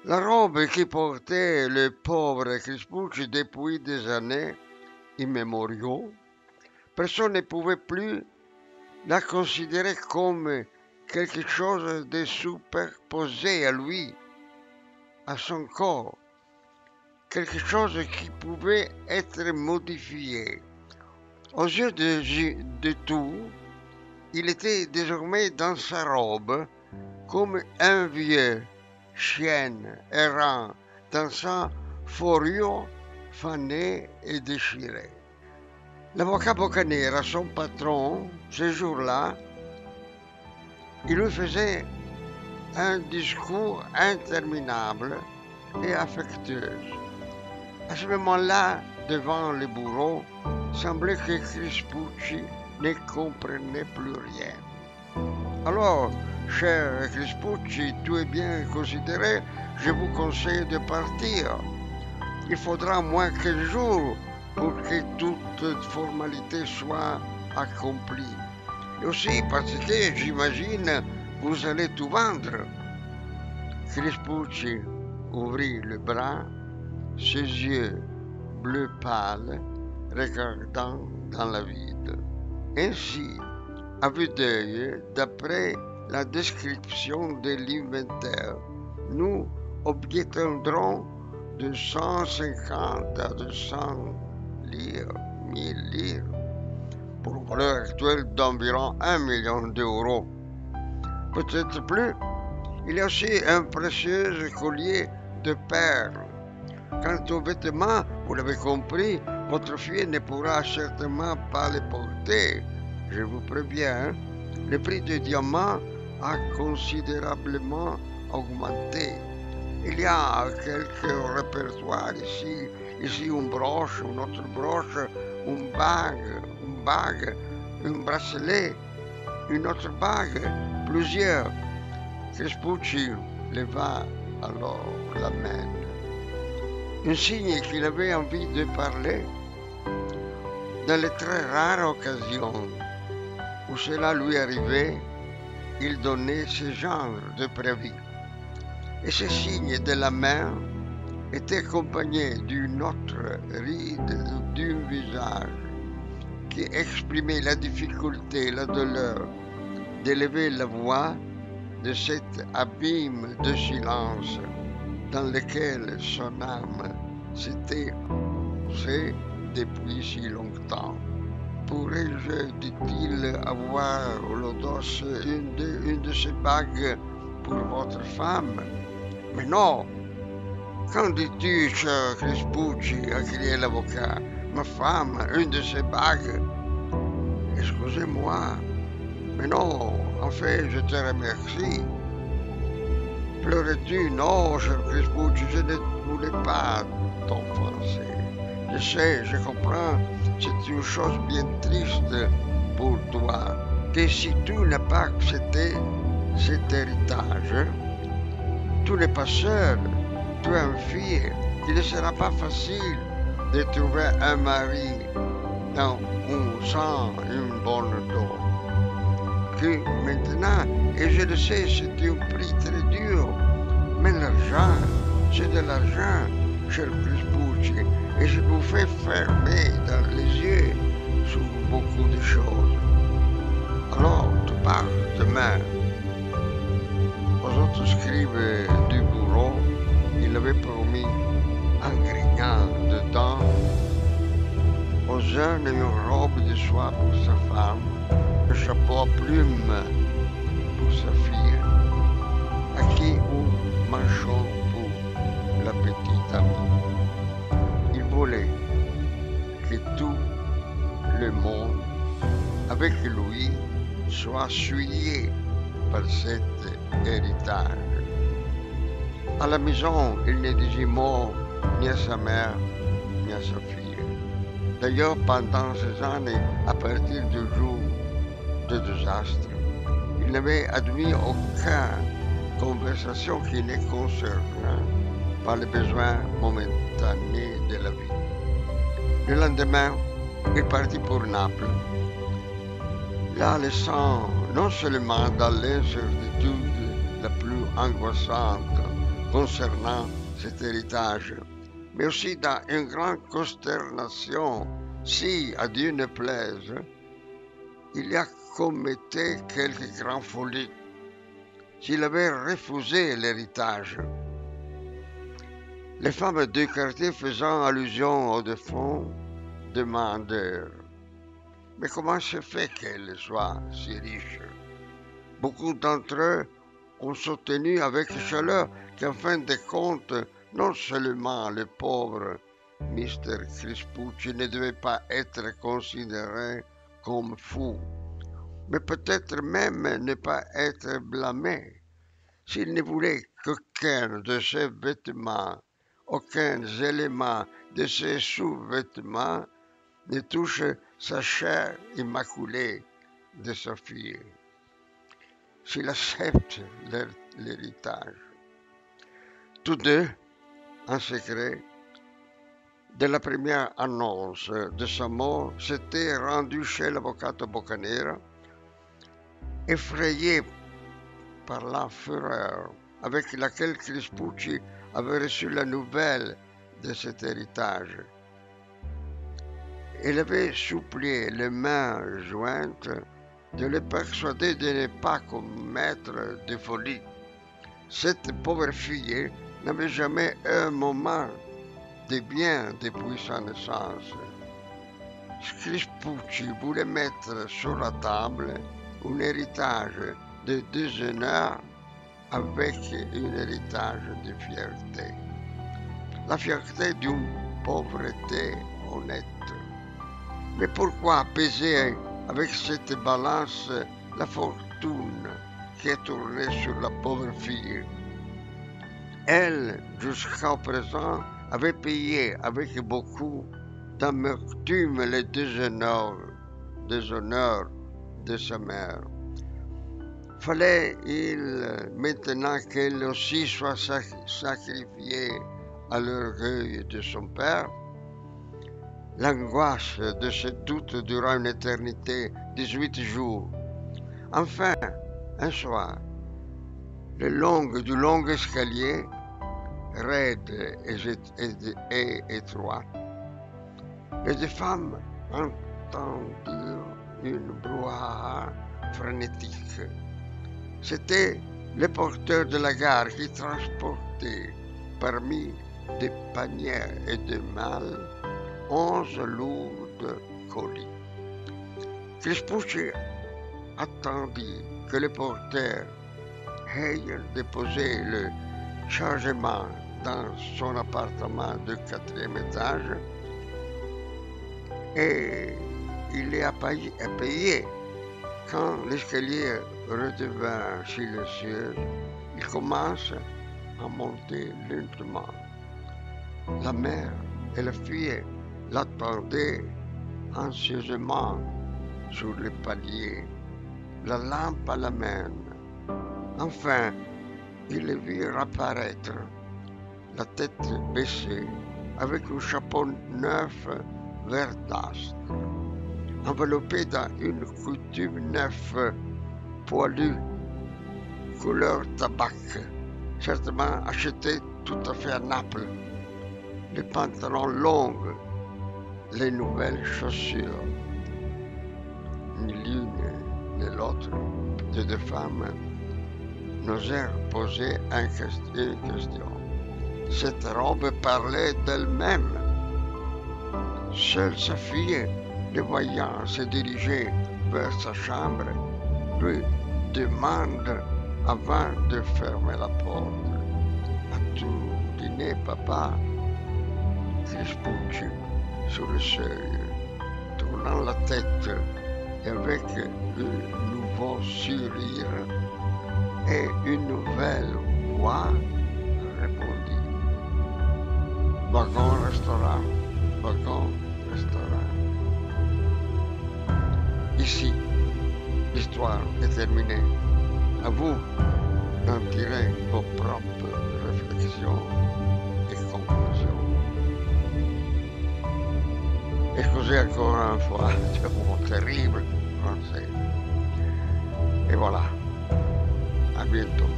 La robe qui portait le pauvre Crispucci depuis des années immémoriaux, personne ne pouvait plus la considérer comme quelque chose de superposé à lui, à son corps, quelque chose qui pouvait être modifié. Aux yeux de tout, il était désormais dans sa robe comme un vieux chien errant dans sa fourrure fanée et déchirée. L'avocat Boccanera, son patron, ce jour-là, il lui faisait un discours interminable et affectueux. À ce moment-là, devant le bourreau, semblait que Crispucci ne comprenait plus rien. Alors, cher Crispucci, tout est bien considéré, je vous conseille de partir. Il faudra moins 15 jours pour que toute formalité soit accomplie. Et aussi parce que, j'imagine, vous allez tout vendre. Crispucci ouvrit le bras, ses yeux bleu pâle, regardant dans la vide. Ainsi, à vue d'œil, d'après la description de l'inventaire, nous obtiendrons de 150 à 200 lire, 1000 lire, pour une valeur actuelle d'environ 1 million d'euros. Peut-être plus. Il y a aussi un précieux collier de perles. Quant aux vêtements, vous l'avez compris, votre fille ne pourra certainement pas les porter. Je vous préviens, le prix du diamant a considérablement augmenté. Il y a quelques répertoires ici, une broche, une autre broche, une bague, un bracelet, une autre bague, plusieurs. Crispucci leva alors la main. Un signe qu'il avait envie de parler. Dans les très rares occasions où cela lui arrivait, il donnait ce genre de préavis. Et ce signe de la main était accompagné d'une autre ride d'un visage qui exprimait la difficulté, la douleur d'élever la voix de cet abîme de silence dans lequel son âme s'était posée depuis si longtemps. Pourrais-je, dit-il, avoir l'audace une de ces bagues pour votre femme? Mais non! Qu'en dis-tu, cher Crispucci? A crié l'avocat. Ma femme, une de ces bagues? Excusez-moi, mais non, en fait, je te remercie. Pleurais-tu? Non, cher Crispucci, je ne voulais pas t'offenser. Je sais, je comprends, c'est une chose bien triste pour toi, que si tu n'as pas accepté cet héritage, tu n'es pas seul, tu as une fille, il ne sera pas facile de trouver un mari dans sans une bonne dot. Que maintenant, et je le sais, c'est un prix très dur, mais l'argent, c'est de l'argent, cher Crispucci, et je vous fais fermer dans les yeux sur beaucoup de choses. Alors, tu pars demain. Aux autres scribes du bureau, il avait promis, en grignant dedans, aux uns une robe de soie pour sa femme, un chapeau à plumes pour sa fille, à qui un manchon pour la petite amie. Il voulait que tout le monde, avec lui, soit souillé par cet héritage. À la maison, il ne disait mot ni à sa mère, ni à sa fille. D'ailleurs, pendant ces années, à partir du jour de désastre, il n'avait admis aucune conversation qui ne concernait pas les besoins momentanés de la vie. Le lendemain, il partit pour Naples, là laissant non seulement dans l'incertitude la plus angoissante concernant cet héritage, mais aussi dans une grande consternation. Si, à Dieu ne plaise, il a commis quelque grande folie, s'il avait refusé l'héritage. Les femmes du quartier faisant allusion au défunt demandèrent: mais comment se fait qu'elle soit si riche? Beaucoup d'entre eux ont soutenu avec chaleur qu'en fin de compte, non seulement le pauvre Mr. Crispucci ne devait pas être considéré comme fou, mais peut-être même ne pas être blâmé s'il ne voulait qu'aucun de ses vêtements, aucun élément de ses sous-vêtements ne touche sa chair immaculée de sa fille. S'il accepte l'héritage. Tous deux, en secret, dès la première annonce de sa mort, s'étaient rendus chez l'avvocat Boccanera, effrayés par la fureur avec laquelle Crispucci avait reçu la nouvelle de cet héritage. Il avait supplié les mains jointes de le persuader de ne pas commettre de folie. Cette pauvre fille n'avait jamais eu un moment de bien depuis sa naissance. Crispucci voulait mettre sur la table un héritage de déshonneur avec un héritage de fierté. La fierté d'une pauvreté honnête. Mais pourquoi peser avec cette balance la fortune qui est tournée sur la pauvre fille? Elle, jusqu'à présent, avait payé avec beaucoup d'amertume les déshonneurs de sa mère. Fallait-il maintenant qu'elle aussi soit sacrifiée à l'orgueil de son père? L'angoisse de ce doute dura une éternité, 18 jours. Enfin, un soir, du long escalier, raide et étroit, les deux femmes entendirent une brouhaha frénétique. C'était le porteur de la gare qui transportait parmi des paniers et des malles 11 lourds colis. Crispucci attendit que le porteur ait déposé le chargement dans son appartement du 4e étage et il est à payer. Quand l'escalier redevint silencieux, il commence à monter lentement. La mère et la fille l'attendaient anxieusement sur le palier, la lampe à la main. Enfin, ils le virent apparaître, la tête baissée, avec un chapeau neuf verdâtre, enveloppé dans une coutume neuve poilue, couleur tabac, certainement acheté tout à fait à Naples, les pantalons longs, les nouvelles chaussures. Ni l'une ni l'autre des deux femmes n'osèrent poser une question. Cette robe parlait d'elle-même. Seule sa fille, le voyant se diriger vers sa chambre, lui demande avant de fermer la porte: as-tu dîné, papa? Crispucci, sur le seuil, tournant la tête et avec un nouveau sourire et une nouvelle voix, répondit: wagon-restaurant, wagon-restaurant. Ici, l'histoire est terminée. À vous d'en tirer vos propres réflexions et conclusions. Excusez encore une fois de mon terrible français. Et voilà, à bientôt.